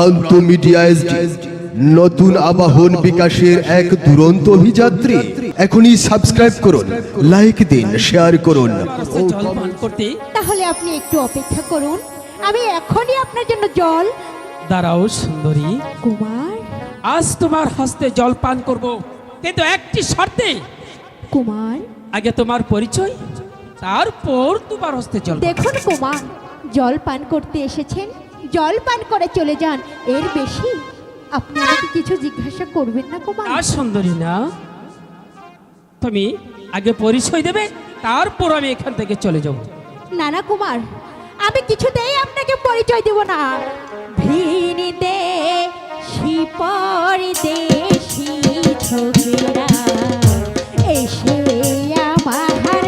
প্রান্ত media SD নতুন আবাহন বিকাশের এক দুরন্ত অভিযাত্রী। এখনই সাবস্ক্রাইব করুন, লাইক দিন, শেয়ার করুন। জল পান করতে তাহলে আপনি একটু অপেক্ষা করুন, আমি এখনই আপনার জন্য জল। দাঁড়াও সুন্দরী, কুমার, আজ তোমার হস্তে জল পান করব, কিন্তু একটি শর্তে। কুমার, আগে তোমার পরিচয়, তারপর তোমার হস্তে জল পান। দেখুন কুমার, জল পান করতে এসেছেন, জল পান করে চলে যান। এর বেশি আপনি আমাকে কিছু জিজ্ঞাসা করবেন না কুমার। আর সুন্দরী না, তুমি আগে পরিচয় দেবে, তারপর আমি এখান থেকে চলে যাব। না না কুমার, আমি কিছুতেই আপনাকে পরিচয় দেব না। ভিনিতে শিপরদেশি ছোকরা এসে আমার